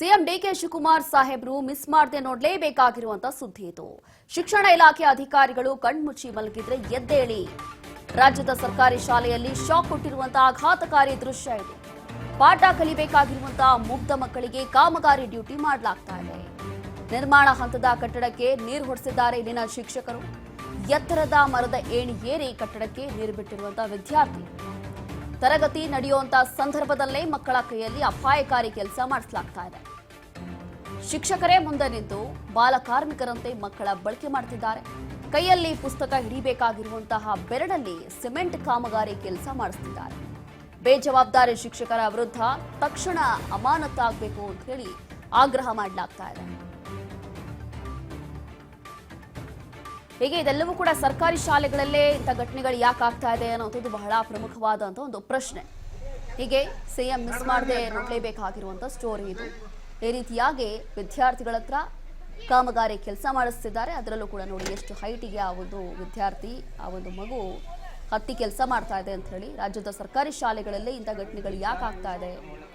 CM DK Shivakumar ಸಾಹೇಬ್ರು miss ಮಾಡದೆ ನೋಡಲೇಬೇಕಾಗಿರುವಂತ ಸುದ್ದಿ ಇದು. ಶಿಕ್ಷಣ ಇಲಾಖೆ ಅಧಿಕಾರಿಗಳು ಕಣ್ಮುಚ್ಚಿ ಮಲಗಿದ್ರೆ ಎದ್ದೇಳಿ. ರಾಜ್ಯದ ಸರ್ಕಾರಿ ಶಾಲೆಯಲ್ಲಿ ಶಾಕ್ ಕೊಟ್ಟಿರುವಂತಹ ಆಘಾತಕಾರಿ ದೃಶ್ಯ ಇದು. ಪಾಠ ಕಲಿಬೇಕಾಗಿರುವಂತಹ ಮುಗ್ಧ ಮಕ್ಕಳಿಗೆ ಕಾಮಗಾರಿ ಡ್ಯೂಟಿ ಮಾಡಲಾಗ್ತಾ ಇದೆ. ನಿರ್ಮಾಣ ಹಂತದ ಕಟ್ಟಡಕ್ಕೆ ನೀರು ಹೊಡೆಸಿದ್ದಾರೆ ಇಲ್ಲಿನ ಶಿಕ್ಷಕರು. ಎತ್ತರದ ಮರದ ಏಣಿ ಏರಿ ಕಟ್ಟಡಕ್ಕೆ ನೀರು ಬಿಟ್ಟಿರುವಂತಹ ವಿದ್ಯಾರ್ಥಿ. ತರಗತಿ ನಡೆಯುವಂತಹ ಸಂದರ್ಭದಲ್ಲೇ ಮಕ್ಕಳ ಕೈಯಲ್ಲಿ ಅಪಾಯಕಾರಿ ಕೆಲಸ ಮಾಡಿಸಲಾಗ್ತಾ ಇದೆ. ಶಿಕ್ಷಕರೇ ಮುಂದೆ ನಿಂತು ಬಾಲ ಕಾರ್ಮಿಕರಂತೆ ಮಕ್ಕಳ ಬಳಕೆ ಮಾಡ್ತಿದ್ದಾರೆ. ಕೈಯಲ್ಲಿ ಪುಸ್ತಕ ಹಿಡಿಬೇಕಾಗಿರುವಂತಹ ಬೆರಳಲ್ಲಿ ಸಿಮೆಂಟ್ ಕಾಮಗಾರಿ ಕೆಲಸ ಮಾಡಿಸ್ತಿದ್ದಾರೆ. ಬೇಜವಾಬ್ದಾರಿ ಶಿಕ್ಷಕರ ವಿರುದ್ಧ ತಕ್ಷಣ ಅಮಾನತಾಗಬೇಕು ಅಂತ ಹೇಳಿ ಆಗ್ರಹ ಮಾಡಲಾಗ್ತಾ ಇದೆ. ಹೀಗೆ ಇದೆಲ್ಲವೂ ಕೂಡ ಸರ್ಕಾರಿ ಶಾಲೆಗಳಲ್ಲೇ ಇಂಥ ಘಟನೆಗಳು ಯಾಕೆ ಆಗ್ತಾ ಇದೆ ಅನ್ನೋದು ಬಹಳ ಪ್ರಮುಖವಾದಂಥ ಒಂದು ಪ್ರಶ್ನೆ. ಹೀಗೆ ಸಿಎಂ ಮಿಸ್ ಮಾಡದೆ ನೋಡಲೇಬೇಕಾಗಿರುವಂಥ ಸ್ಟೋರಿ ಇದು. ಈ ರೀತಿಯಾಗಿ ವಿದ್ಯಾರ್ಥಿಗಳ ಹತ್ರ ಕಾಮಗಾರಿ ಕೆಲಸ ಮಾಡಿಸ್ತಿದ್ದಾರೆ. ಅದರಲ್ಲೂ ಕೂಡ ನೋಡಿ ಎಷ್ಟು ಹೈಟಿಗೆ ಆ ಒಂದು ವಿದ್ಯಾರ್ಥಿ, ಆ ಒಂದು ಮಗು ಹತ್ತಿ ಕೆಲಸ ಮಾಡ್ತಾ ಇದೆ ಅಂತ ಹೇಳಿ. ರಾಜ್ಯದ ಸರ್ಕಾರಿ ಶಾಲೆಗಳಲ್ಲೇ ಇಂಥ ಘಟನೆಗಳು ಯಾಕೆ ಆಗ್ತಾ ಇದೆ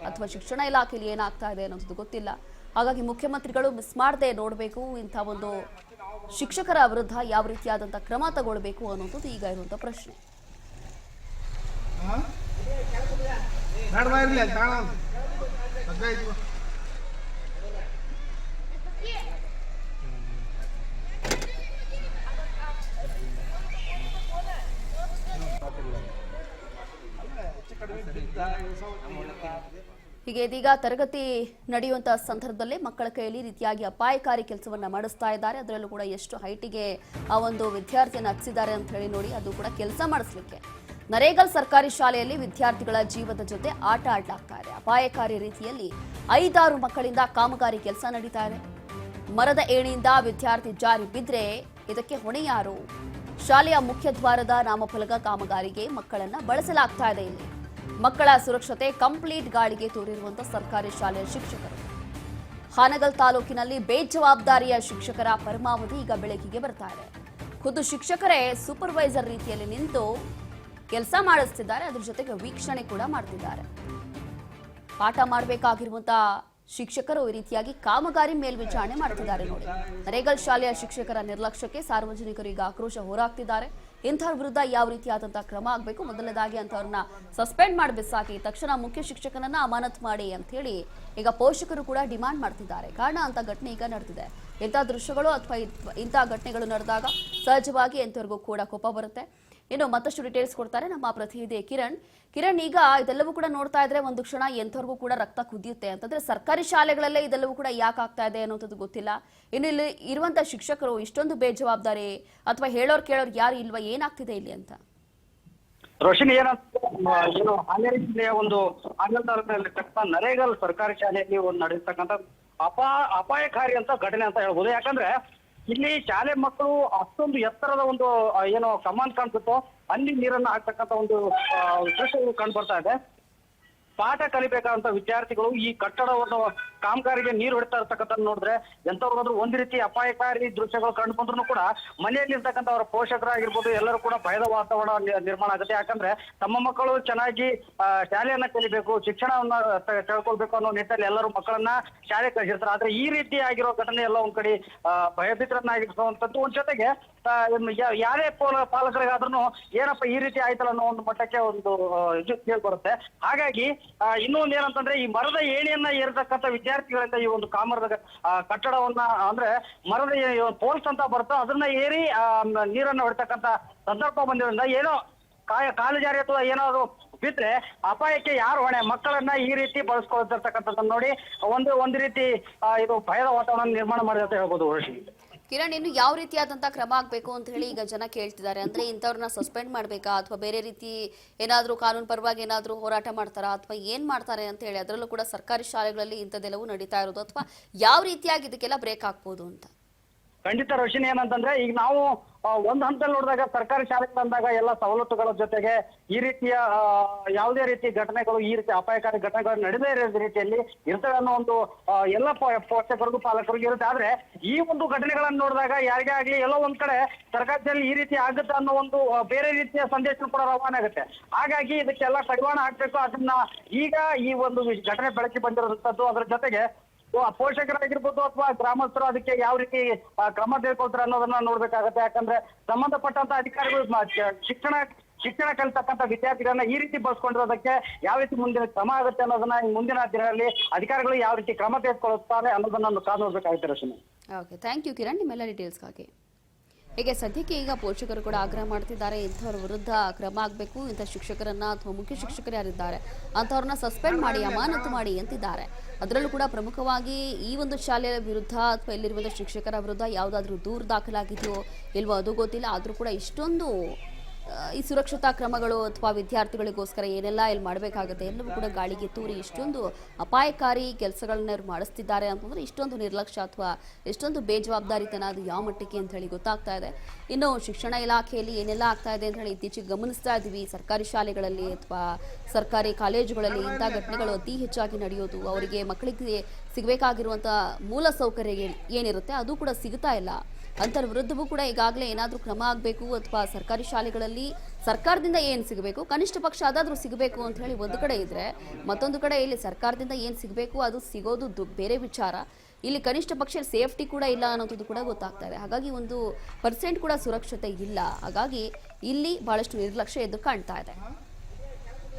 ಅಥವಾ ಶಿಕ್ಷಣ ಇಲಾಖೆಯಲ್ಲಿ ಏನಾಗ್ತಾ ಇದೆ ಅನ್ನೋದು ಗೊತ್ತಿಲ್ಲ. ಹಾಗಾಗಿ ಮುಖ್ಯಮಂತ್ರಿಗಳು ಮಿಸ್ ಮಾಡದೆ ನೋಡಬೇಕು, ಇಂಥ ಒಂದು ಶಿಕ್ಷಕರ ವಿರುದ್ಧ ಯಾವ ರೀತಿಯಾದಂತಹ ಕ್ರಮ ತಗೊಳ್ಬೇಕು ಅನ್ನೋದು ಈಗ ಇರುವಂತ ಪ್ರಶ್ನೆ. ಹೀಗೆ ಇದೀಗ ತರಗತಿ ನಡೆಯುವಂತಹ ಸಂದರ್ಭದಲ್ಲೇ ಮಕ್ಕಳ ಕೈಯಲ್ಲಿ ರೀತಿಯಾಗಿ ಅಪಾಯಕಾರಿ ಕೆಲಸವನ್ನ ಮಾಡಿಸ್ತಾ ಇದ್ದಾರೆ. ಅದರಲ್ಲೂ ಕೂಡ ಎಷ್ಟು ಹೈಟಿಗೆ ಆ ಒಂದು ವಿದ್ಯಾರ್ಥಿಯನ್ನು ಹಚ್ಚಿದ್ದಾರೆ ಅಂತ ಹೇಳಿ ನೋಡಿ. ಅದು ಕೂಡ ಕೆಲಸ ಮಾಡಿಸ್ಲಿಕ್ಕೆ ನರೇಗಲ್ ಸರ್ಕಾರಿ ಶಾಲೆಯಲ್ಲಿ ವಿದ್ಯಾರ್ಥಿಗಳ ಜೀವದ ಜೊತೆ ಆಟ ಆಡಲಾಗ್ತಾ ಇದೆ. ಅಪಾಯಕಾರಿ ರೀತಿಯಲ್ಲಿ 5-6 ಮಕ್ಕಳಿಂದ ಕಾಮಗಾರಿ ಕೆಲಸ ನಡೀತಾ ಇದೆ. ಮರದ ಏಣಿಯಿಂದ ವಿದ್ಯಾರ್ಥಿ ಜಾರಿ ಬಿದ್ರೆ ಇದಕ್ಕೆ ಹೊಣೆ ಯಾರು? ಶಾಲೆಯ ಮುಖ್ಯ ದ್ವಾರದ ನಾಮಫಲಕ ಕಾಮಗಾರಿಗೆ ಮಕ್ಕಳನ್ನ ಬಳಸಲಾಗ್ತಾ ಇದೆ. ಇಲ್ಲಿ ಮಕ್ಕಳ ಸುರಕ್ಷತೆ ಕಂಪ್ಲೀಟ್ ಗಾಳಿಗೆ ತೋರಿರುವಂತಹ ಸರ್ಕಾರಿ ಶಾಲೆಯ ಶಿಕ್ಷಕರು. ಹಾನಗಲ್ ತಾಲೂಕಿನಲ್ಲಿ ಬೇಜವಾಬ್ದಾರಿಯ ಶಿಕ್ಷಕರ ಪರಮಾವಧಿ ಈಗ ಬೆಳಕಿಗೆ ಬರ್ತಾ ಇದೆ. ಖುದ್ದು ಶಿಕ್ಷಕರೇ ಸೂಪರ್ವೈಸರ್ ರೀತಿಯಲ್ಲಿ ನಿಂತು ಕೆಲಸ ಮಾಡಿಸ್ತಿದ್ದಾರೆ. ಅದ್ರ ಜೊತೆಗೆ ವೀಕ್ಷಣೆ ಕೂಡ ಮಾಡ್ತಿದ್ದಾರೆ. ಪಾಠ ಮಾಡಬೇಕಾಗಿರುವಂತಹ ಶಿಕ್ಷಕರು ಈ ರೀತಿಯಾಗಿ ಕಾಮಗಾರಿ ಮೇಲ್ವಿಚಾರಣೆ ಮಾಡ್ತಿದ್ದಾರೆ. ನೋಡಿ, ನರೇಗಲ್ ಶಾಲೆಯ ಶಿಕ್ಷಕರ ನಿರ್ಲಕ್ಷ್ಯಕ್ಕೆ ಸಾರ್ವಜನಿಕರು ಈಗ ಆಕ್ರೋಶ ಹೊರಾಗ್ತಿದ್ದಾರೆ. ಇಂಥವ್ರ ವಿರುದ್ಧ ಯಾವ ರೀತಿಯಾದಂತಹ ಕ್ರಮ ಆಗಬೇಕು, ಮೊದಲನೇದಾಗಿ ಅಂತವ್ರನ್ನ ಸಸ್ಪೆಂಡ್ ಮಾಡಬೇಕಾಗಿ ತಕ್ಷಣ ಮುಖ್ಯ ಶಿಕ್ಷಕನನ್ನ ಅಮಾನತ್ ಮಾಡಿ ಅಂತ ಹೇಳಿ ಈಗ ಪೋಷಕರು ಕೂಡ ಡಿಮಾಂಡ್ ಮಾಡ್ತಿದ್ದಾರೆ. ಕಾರಣ ಅಂತ ಘಟನೆ ಈಗ ನಡೆದಿದೆ. ಇಂಥ ದೃಶ್ಯಗಳು ಅಥವಾ ಇಂಥ ಘಟನೆಗಳು ನಡೆದಾಗ ಸಹಜವಾಗಿ ಎಂಥವ್ರಿಗೂ ಕೂಡ ಕೋಪ ಬರುತ್ತೆ. ಇನ್ನು ಮತ್ತಷ್ಟು ಡೀಟೇಲ್ಸ್ ಕೊಡ್ತಾರೆ ನಮ್ಮ ಪ್ರತಿನಿಧಿ ಕಿರಣ್. ಈಗ ಇದೆಲ್ಲವೂ ಕೂಡ ನೋಡ್ತಾ ಇದ್ರೆ ಒಂದು ಕ್ಷಣ ಎಂಥವ್ರಿಗೂ ಕೂಡ ರಕ್ತ ಕುದಿಯುತ್ತೆ. ಅಂತಂದ್ರೆ ಸರ್ಕಾರಿ ಶಾಲೆಗಳಲ್ಲೇ ಇದೆಲ್ಲವೂ ಕೂಡ ಯಾಕೆ ಆಗ್ತಾ ಇದೆ ಅನ್ನೋದು ಗೊತ್ತಿಲ್ಲ. ಇನ್ನು ಇಲ್ಲಿ ಇರುವಂತ ಶಿಕ್ಷಕರು ಇಷ್ಟೊಂದು ಬೇಜವಾಬ್ದಾರಿ ಅಥವಾ ಹೇಳೋರ್ ಕೇಳೋರ್ ಯಾರು ಇಲ್ವಾ, ಏನಾಗ್ತಿದೆ ಇಲ್ಲಿ ಅಂತ? ರೋಶಿನಿ, ಏನು ಹಾವೇರಿ ಜಿಲ್ಲೆಯ ಒಂದು ಹಾನಗಲ್ ತಾಲೂಕಿನಲ್ಲಿ ನರೇಗಲ್ ಸರ್ಕಾರಿ ಶಾಲೆಯಲ್ಲಿ ಒಂದು ನಡೆಯತಕ್ಕಂಥ ಅಪಾಯಕಾರಿ ಅಂತ ಘಟನೆ ಅಂತ ಹೇಳ್ಬೋದು. ಯಾಕಂದ್ರೆ ಇಲ್ಲಿ ಶಾಲೆ ಮಕ್ಕಳು ಅಷ್ಟೊಂದು ಎತ್ತರದ ಒಂದು ಏನೋ ಕಮಾನ್ ಕಾಣಿಸುತ್ತೋ ಅಲ್ಲಿ ನೀರನ್ನ ಹಾಕ್ತಕ್ಕಂಥ ಒಂದು ದೃಶ್ಯಗಳು ಕಂಡು ಬರ್ತಾ ಇದೆ. ಪಾಠ ಕಲಿಬೇಕಾದಂತ ವಿದ್ಯಾರ್ಥಿಗಳು ಈ ಕಟ್ಟಡವನ್ನು ಕಾಮಗಾರಿಗೆ ನೀರು ಹೊಡಿತಾ ಇರ್ತಕ್ಕಂಥ ನೋಡಿದ್ರೆ ಎಂತವ್ರಿಗಾದ್ರೂ ಒಂದ್ ರೀತಿ ಅಪಾಯಕಾರಿ ದೃಶ್ಯಗಳು ಕಂಡು ಬಂದ್ರು ಕೂಡ ಮನೆಯಲ್ಲಿ ಇರ್ತಕ್ಕಂಥ ಅವರ ಪೋಷಕರಾಗಿರ್ಬೋದು ಎಲ್ಲರೂ ಕೂಡ ಭಯದ ವಾತಾವರಣ ನಿರ್ಮಾಣ ಆಗುತ್ತೆ. ಯಾಕಂದ್ರೆ ತಮ್ಮ ಮಕ್ಕಳು ಚೆನ್ನಾಗಿ ಶಾಲೆಯನ್ನ ಕಲಿಬೇಕು, ಶಿಕ್ಷಣವನ್ನ ತಿಳ್ಕೊಳ್ಬೇಕು ಅನ್ನೋ ನಿಟ್ಟಲ್ಲಿ ಎಲ್ಲರೂ ಮಕ್ಕಳನ್ನ ಶಾಲೆ ಕಳಿಸಿರ್ತಾರೆ. ಆದ್ರೆ ಈ ರೀತಿ ಆಗಿರೋ ಘಟನೆ ಎಲ್ಲ ಒಂದ್ ಕಡೆ ಭಯಭೀತರನ್ನಾಗಿರುವಂತದ್ದು. ಒಂದ್ ಜೊತೆಗೆ ಯಾರೇ ಪಾಲಕರಿಗಾದ್ರೂ ಏನಪ್ಪ ಈ ರೀತಿ ಆಯ್ತಲ್ಲ ಅನ್ನೋ ಒಂದು ಮಟ್ಟಕ್ಕೆ ಒಂದು ಇದು ಕೇಳ್ಬರುತ್ತೆ. ಹಾಗಾಗಿ ಇನ್ನೊಂದು ಏನಂತಂದ್ರೆ ಈ ಮರದ ಏಣಿಯನ್ನ ಏರ್ತಕ್ಕಂಥ ವಿದ್ಯಾರ್ಥಿಗಳಿಂದ ಈ ಒಂದು ಕಾಮರದ ಕಟ್ಟಡವನ್ನ ಅಂದ್ರೆ ಮರದ ಪೋಲ್ಸ್ ಅಂತ ಬರುತ್ತೋ ಅದನ್ನ ಏರಿ ನೀರನ್ನ ಹೊಡ್ತಕ್ಕಂಥ ಸಂದರ್ಭ ಬಂದಿರೋದ್ರಿಂದ ಏನೋ ಕಾಲು ಜಾರಿ ಅಥವಾ ಏನಾದ್ರು ಬಿದ್ರೆ ಅಪಾಯಕ್ಕೆ ಯಾರು ಹೊಣೆ? ಮಕ್ಕಳನ್ನ ಈ ರೀತಿ ಬಳಸ್ಕೊಳ್ತಿರ್ತಕ್ಕಂಥದ್ದನ್ನ ನೋಡಿ ಒಂದು ರೀತಿ ಇದು ಭಯದ ವಾತಾವರಣ ನಿರ್ಮಾಣ ಮಾಡಿದೆ ಅಂತ ಹೇಳ್ಬೋದು. ಕಿರಣ್, ಇನ್ನು ಯಾವ ರೀತಿಯಾದಂತಹ ಕ್ರಮ ಆಗ್ಬೇಕು ಅಂತ ಹೇಳಿ ಈಗ ಜನ ಕೇಳ್ತಿದ್ದಾರೆ. ಅಂದ್ರೆ ಇಂಥವ್ರನ್ನ ಸಸ್ಪೆಂಡ್ ಮಾಡ್ಬೇಕಾ ಅಥವಾ ಬೇರೆ ರೀತಿ ಏನಾದ್ರೂ ಕಾನೂನು ಪರವಾಗಿ ಏನಾದ್ರೂ ಹೋರಾಟ ಮಾಡ್ತಾರಾ ಅಥವಾ ಏನ್ ಮಾಡ್ತಾರೆ ಅಂತ ಹೇಳಿ, ಅದರಲ್ಲೂ ಕೂಡ ಸರ್ಕಾರಿ ಶಾಲೆಗಳಲ್ಲಿ ಇಂಥದ್ದೆಲ್ಲವೂ ನಡೀತಾ ಇರೋದು ಅಥವಾ ಯಾವ ರೀತಿಯಾಗಿ ಇದಕ್ಕೆಲ್ಲ ಬ್ರೇಕ್ ಹಾಕ್ಬೋದು ಅಂತ? ಖಂಡಿತ ರೋಶಿನಿ, ಏನಂತಂದ್ರೆ ಈಗ ನಾವು ಒಂದ್ ಹಂತದಲ್ಲಿ ನೋಡಿದಾಗ ಸರ್ಕಾರಿ ಶಾಲೆಗೆ ಬಂದಾಗ ಎಲ್ಲ ಸವಲತ್ತುಗಳ ಜೊತೆಗೆ ಈ ರೀತಿಯ ಯಾವುದೇ ರೀತಿ ಘಟನೆಗಳು, ಈ ರೀತಿ ಅಪಾಯಕಾರಿ ಘಟನೆಗಳು ನಡೆದೇ ಇರೋ ರೀತಿಯಲ್ಲಿ ಇರ್ತವೆ ಅನ್ನೋ ಒಂದು ಎಲ್ಲ ಪೋಷಕರಿಗೂ ಪಾಲಕರಿಗೂ ಇರುತ್ತೆ. ಆದ್ರೆ ಈ ಒಂದು ಘಟನೆಗಳನ್ನ ನೋಡಿದಾಗ ಯಾರಿಗೇ ಆಗ್ಲಿ ಎಲ್ಲೋ ಒಂದ್ ಕಡೆ ಸರ್ಕಾರದಲ್ಲಿ ಈ ರೀತಿ ಆಗುತ್ತೆ ಅನ್ನೋ ಒಂದು ಬೇರೆ ರೀತಿಯ ಸಂದೇಶ ಕೂಡ ರವಾನೆ ಆಗುತ್ತೆ. ಹಾಗಾಗಿ ಇದಕ್ಕೆಲ್ಲ ಕಡಿವಾಣ ಹಾಕ್ಬೇಕು. ಅದನ್ನ ಈಗ ಈ ಒಂದು ಘಟನೆ ಬೆಳಕಿ ಬಂದಿರೋದಂಥದ್ದು. ಅದ್ರ ಜೊತೆಗೆ ಪೋಷಕರಾಗಿರ್ಬೋದು ಅಥವಾ ಗ್ರಾಮಸ್ಥರು ಅದಕ್ಕೆ ಯಾವ ರೀತಿ ಕ್ರಮ ತೆಗೆದುಕೊಳ್ತಾರೆ ಅನ್ನೋದನ್ನ ನೋಡ್ಬೇಕಾಗತ್ತೆ. ಯಾಕಂದ್ರೆ ಸಂಬಂಧಪಟ್ಟಂತ ಅಧಿಕಾರಿಗಳು ಶಿಕ್ಷಣ ಕಲಿತಕ್ಕಂಥ ವಿದ್ಯಾರ್ಥಿಗಳನ್ನ ಈ ರೀತಿ ಬಳಸ್ಕೊಂಡಿರೋದಕ್ಕೆ ಯಾವ ರೀತಿ ಮುಂದಿನ ಕ್ರಮ ಆಗುತ್ತೆ ಅನ್ನೋದನ್ನ ಮುಂದಿನ ದಿನಗಳಲ್ಲಿ ಅಧಿಕಾರಿಗಳು ಯಾವ ರೀತಿ ಕ್ರಮ ತೆಗೆದುಕೊಳ್ಳುತ್ತಾರೆ ಅನ್ನೋದನ್ನ ಕಾದು ನೋಡ್ಬೇಕಾಗುತ್ತೆ Rashmi. Okay, thank you Kiran ನಿಮ್ಮೆಲ್ಲ ಡೀಟೇಲ್ಸ್ಗಾಗಿ. ಹೀಗೆ ಸದ್ಯಕ್ಕೆ ಈಗ ಪೋಷಕರು ಕೂಡ ಆಗ್ರಹ ಮಾಡ್ತಿದ್ದಾರೆ, ಇಂಥವ್ರ ವಿರುದ್ಧ ಕ್ರಮ ಆಗಬೇಕು, ಇಂಥ ಶಿಕ್ಷಕರನ್ನ ಅಥವಾ ಮುಖ್ಯ ಶಿಕ್ಷಕರು ಯಾರಿದ್ದಾರೆ ಅಂಥವ್ರನ್ನ ಸಸ್ಪೆಂಡ್ ಮಾಡಿ ಅಮಾನತು ಮಾಡಿ ಅಂತಿದ್ದಾರೆ. ಅದರಲ್ಲೂ ಕೂಡ ಪ್ರಮುಖವಾಗಿ ಈ ಒಂದು ಶಾಲೆಯ ವಿರುದ್ಧ ಅಥವಾ ಇಲ್ಲಿರುವಂಥ ಶಿಕ್ಷಕರ ವಿರುದ್ಧ ಯಾವುದಾದ್ರೂ ದೂರು ದಾಖಲಾಗಿದೆಯೋ ಇಲ್ವೋ ಅದು ಗೊತ್ತಿಲ್ಲ. ಆದರೂ ಕೂಡ ಇಷ್ಟೊಂದು ಈ ಸುರಕ್ಷತಾ ಕ್ರಮಗಳು ಅಥವಾ ವಿದ್ಯಾರ್ಥಿಗಳಿಗೋಸ್ಕರ ಏನೆಲ್ಲ ಇಲ್ಲಿ ಮಾಡಬೇಕಾಗುತ್ತೆ ಎಲ್ಲವೂ ಕೂಡ ಗಾಳಿಗೆ ತೂರಿ ಇಷ್ಟೊಂದು ಅಪಾಯಕಾರಿ ಕೆಲಸಗಳನ್ನ ಇವ್ರು ಮಾಡಿಸ್ತಿದ್ದಾರೆ ಅಂತಂದ್ರೆ ಇಷ್ಟೊಂದು ನಿರ್ಲಕ್ಷ್ಯ ಅಥವಾ ಎಷ್ಟೊಂದು ಬೇಜವಾಬ್ದಾರಿತನ ಅದು ಯಾವ ಮಟ್ಟಕ್ಕೆ ಅಂತ ಹೇಳಿ ಗೊತ್ತಾಗ್ತಾ ಇದೆ. ಇನ್ನು ಶಿಕ್ಷಣ ಇಲಾಖೆಯಲ್ಲಿ ಏನೆಲ್ಲ ಆಗ್ತಾ ಇದೆ ಅಂತ ಹೇಳಿ ಇತ್ತೀಚೆಗೆ ಗಮನಿಸ್ತಾ ಇದ್ದೀವಿ. ಸರ್ಕಾರಿ ಶಾಲೆಗಳಲ್ಲಿ ಅಥವಾ ಸರ್ಕಾರಿ ಕಾಲೇಜುಗಳಲ್ಲಿ ಇಂಥ ಘಟನೆಗಳು ಅತಿ ಹೆಚ್ಚಾಗಿ ನಡೆಯೋದು, ಅವರಿಗೆ ಮಕ್ಕಳಿಗೆ ಸಿಗಬೇಕಾಗಿರುವಂಥ ಮೂಲ ಸೌಕರ್ಯ ಏನಿರುತ್ತೆ ಅದು ಕೂಡ ಸಿಗ್ತಾ ಇಲ್ಲ. ಅಂತರ ವಿರುದ್ಧವೂ ಕೂಡ ಈಗಾಗಲೇ ಏನಾದರೂ ಕ್ರಮ ಆಗಬೇಕು ಅಥವಾ ಸರ್ಕಾರಿ ಶಾಲೆಗಳಲ್ಲಿ ಸರ್ಕಾರದಿಂದ ಏನು ಸಿಗಬೇಕು, ಕನಿಷ್ಠ ಪಕ್ಷ ಅದಾದರೂ ಸಿಗಬೇಕು ಅಂತ ಹೇಳಿ ಒಂದು ಕಡೆ ಇದ್ರೆ, ಮತ್ತೊಂದು ಕಡೆ ಇಲ್ಲಿ ಸರ್ಕಾರದಿಂದ ಏನು ಸಿಗಬೇಕು ಅದು ಸಿಗೋದು ಬೇರೆ ವಿಚಾರ. ಇಲ್ಲಿ ಕನಿಷ್ಠ ಪಕ್ಷ ಸೇಫ್ಟಿ ಕೂಡ ಇಲ್ಲ ಅನ್ನೋದು ಕೂಡ ಗೊತ್ತಾಗ್ತಾ ಇದೆ. ಹಾಗಾಗಿ 1% ಕೂಡ ಸುರಕ್ಷತೆ ಇಲ್ಲ. ಹಾಗಾಗಿ ಇಲ್ಲಿ ಬಹಳಷ್ಟು ನಿರ್ಲಕ್ಷ್ಯ ಎದ್ದು ಕಾಣ್ತಾ ಇದೆ.